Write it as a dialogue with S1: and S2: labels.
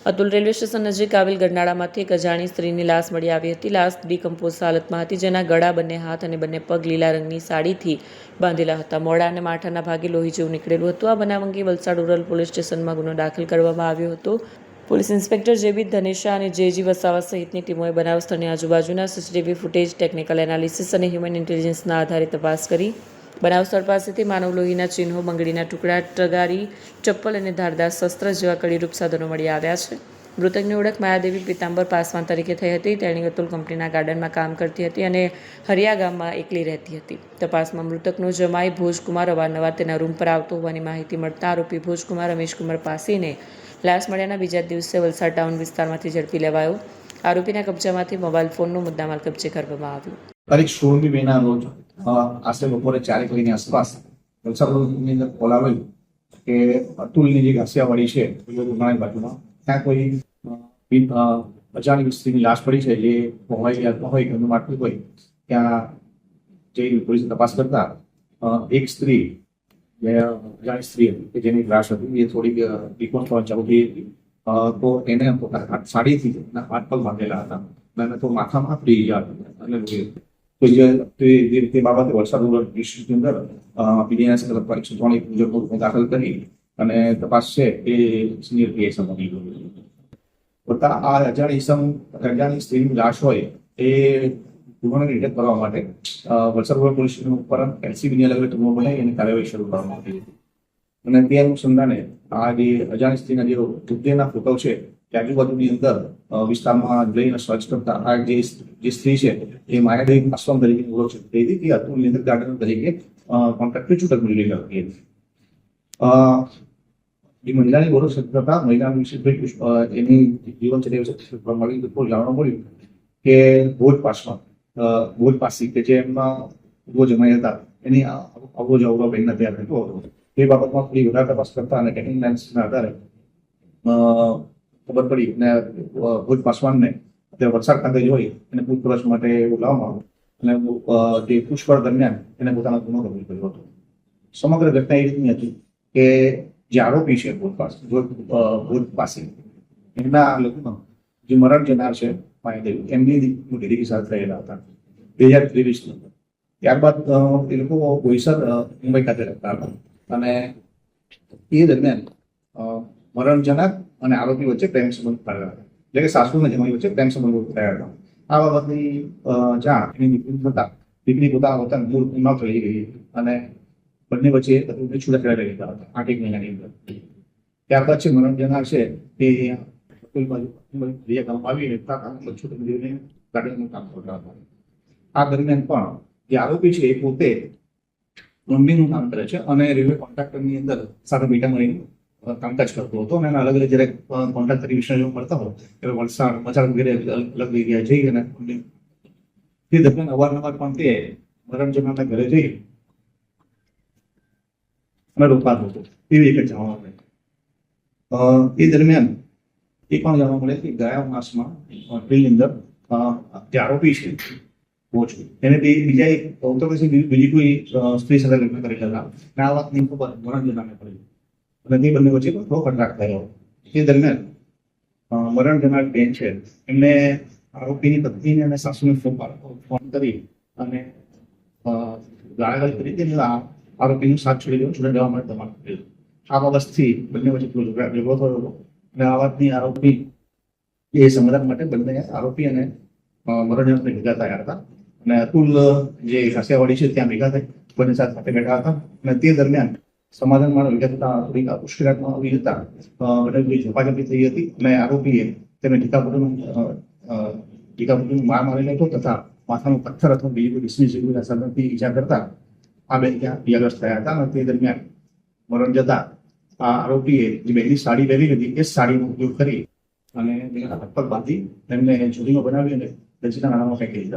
S1: Atul railway station નજીક આવેલ ગરનાળામાંથી એક અજાણી સ્ત્રીની લાશ મળી આવી હતી. લાશ ડીકમ્પોઝ હાલતમાં હતી, જેના ગળા, બંને હાથ અને બંને પગ લીલા રંગની સાડીથી બાંધેલા હતા. મોઢા અને માથાના ભાગે લોહી જેવું નીકળેલું હતું. આ બનાવ અંગે વલસાડ રૂરલ પોલીસ સ્ટેશનમાં ગુનો દાખલ કરવામાં આવ્યો હતો. પોલીસ ઇન્સ્પેક્ટર જેબી ધનેશા અને જેજી વસાવા સહિતની ટીમોએ બનાવ સ્થળની આજુબાજુના સીસીટીવી ફૂટેજ, ટેકનિકલ એનાલિસિસ અને હ્યુમન ઇન્ટેલિજન્સના આધારે તપાસ કરી બનાવ સ્થળ પાસેથી માનવ લોહીના ચિહ્નો, બંગડીના ટુકડા, તગારી, ચપ્પલ અને ધારદાર શસ્ત્ર જેવા કડીરૂપ સાધનો મળી આવ્યા છે. મૃતકની ઓળખ માયાદેવી પીતાંબર પાસવાન તરીકે થઈ હતી. તેણી અતુલ કંપનીના ગાર્ડનમાં કામ કરતી હતી અને હરિયા ગામમાં એકલી રહેતી હતી. તપાસમાં મૃતકનો જમાઈ ભોજકુમાર અવારનવાર તેના રૂમ પર આવતો હોવાની માહિતી મળતા આરોપી ભોજકુમાર રમેશકુમાર પાસીને લાશ મળ્યાના બીજા દિવસે વલસાડ ટાઉન વિસ્તારમાંથી ઝડપી લેવાયો. આરોપીના કબજામાંથી મોબાઈલ ફોનનો મુદ્દામાલ કબજે કરવામાં આવ્યો.
S2: તારીખ 16મી મહિના રોજ આશરે બપોરે 4 વાગ્યાની આસપાસ વલસાડની અંદર કોલ આવેલું કે અતુલની જે ઘાસિયાવાડી છે ઉનાળાની બાજુમાં ત્યાં કોઈ અજાણી સ્ત્રીની લાશ પડી છે, જે પહોંચાઈ યાદમાં હોય ઘરનું માટલું હોય. ત્યાં જે પોલીસે તપાસ કરતા એક સ્ત્રી, જે અજાણી સ્ત્રી હતી કે જેની લાશ હતી, એ થોડીક ડિકોમ્પોઝ થવા ચાલુ થઈ હતી. તો એને પોતાના સાડીથી હાથ પગ બાંધેલા હતા અને તો માથામાં ફ્રી ઈજા હતી. તે બાબતે વલસાડ રૂરલ ડિસ્ટ્રિક્ટની અંદર પીડીએનએસ કલબ 103 મુજબનો ગુનો દાખલ કરી અને તપાસ છે એ સિનિયર પીએસઆઈ બની ગયો. આ અજાણી સ્ત્રીની લાશ હોય એ ગુનાને ડિટેક્ટ કરવા માટે વલસાડ રૂરલ પોલીસ સ્ટેશન ઉપર એલસીબીની અલગ અલગ ટીમો બનાવી અને કાર્યવાહી શરૂ કરવામાં આવી હતી. અને તે અનુસંધાને આ જે અજાણી સ્ત્રીના જે મૃતદેહના ફોટો છે તે આજુબાજુની અંદર વિસ્તારમાં જઈને સર્ચ કરતા આ જે સ્ત્રી છે એ માયાદેવી પાસવાન તરીકે ઓળખી હતી કે અતુલની અંદર ગાર્ડનર તરીકે કોન્ટ્રાક્ટની છૂટક મળી હતી. જે મહિલાની ઓળખ કરતા મહિલા વિશે એની જીવનચર્યા વિશે જાણવા મળ્યું કે ભોજ પાસી કે જે એમના પૂર્વ જમાઈ હતા એની અવરોજ અવરો બહેનના ત્યાં રહેતો હતો. તે બાબતમાં થોડી વધારે તપાસ કરતા અને ટેકનિકના આધારે ખબર પડી અને ભોજ પાસવાનને અત્યારે વલસાડ ખાતે જોઈ અને પૂછપરછ માટે બોલાવવામાં આવ્યો અને તે પૂછપરછ દરમિયાન એને પોતાનો ગુનો કબૂલ કર્યો હતો. સમગ્ર ઘટના એ રીતની હતી કે જે આરોપી છે ભોજ પાસી, એમના લગ્ન જે મરણ જનાર છે માયાદેવી, એમની દીકરી સાથે થયેલા હતા 2023. ત્યારબાદ એ લોકો બોઈસર મુંબઈ ખાતે રહેતા હતા અને એ દરમિયાન મરણ જનાર અને આરોપી વચ્ચે પ્રેમ સંબંધ થયા હતા, એટલે કે સાસુ અને જમાઈ વચ્ચે પ્રેમ સંબંધો થયા હતા. આ બાબતની જાણ એની દીકરી થતા દીકરી પોતાના મૂળ ન ચડી ગઈ અને બંને વચ્ચે છૂટાછેડા રહી ગયા હતા 8 મહિનાની અંદર. ત્યારબાદ છે મરણ જનાર છે તે ગામમાં આવીને ગાર્ડનમાં કામ કરતા હતા. આ દરમિયાન પણ જે આરોપી છે એ પોતે પ્લમ્બિંગનું કામ કરે છે અને રેલવે કોન્ટ્રાક્ટરની અંદર સાથે મીઠા મળીને કામકાજ કરતો હતો. અને અલગ અલગ જ્યારે કોન્ટ્રાક્ટ વિશે મળતા હોય ત્યારે વલસાડ મચાડ વગેરે અલગ જગ્યાએ જઈ અને તે દરમિયાન અવારનવાર પણ તે મરણ જનારના ઘરે જઈ અને રોકાતો હતો એવી એક જાણવા મળે. એ દરમિયાન એ પણ જાણવા મળે કે ગયા માસમાં એપ્રિલની અંદર જે આરોપી છે એને બીજા એક બીજી કોઈ સ્ત્રી સાથે લગ્ન કરેલા હતા. આ વાતની ખબર મરણ જનારને પડી અને તે બંને વચ્ચે થોડો કટરાક થયો. તે દરમિયાન મરણ જનાર બેન છે એમને આરોપીની પત્નીને અને સાસુને ફોન કરી અને ગાળાગાળી કરી હતી. આરોપીનું સાથ છોડી દેવું, છોડી દેવા માટે દબાણ કર્યું. આ બાબતથી બંને વચ્ચે ઝઘડો થયો હતો અને આ વાતની આરોપી એ સમાધાન માટે બંને આરોપી અને મરણ જનારને ભેગા થયા હતા અને અતુલ જે ઘાસિયાવાડી છે ત્યાં ભેગા થઈ બંને સાથે બેઠા હતા. અને તે દરમિયાન સમાધાન માટે ભેગા થતા થોડીક ઉશ્કેરાટમાં આવી જતા બંને ઝપાઝપી થઈ હતી અને આરોપીએ તેને ટીકાપુટીનું માર મારેલો હતો તથા માથાનો પથ્થર અથવા બીજી કોઈ ડિસ્મિસિબલ અસરથી ઈજા કરતા આ બેન ત્યાં ઈજાગ્રસ્ત થયા હતા. અને તે દરમિયાન મરણ જતા આ આરોપીએ જે બેનની સાડી પહેરી હતી એ સાડીનો ઉપયોગ કરી અને હાથ પગ બાંધી તેમને જોડીમાં બનાવી અને રચના નાણામાં ફેંકી દીધા.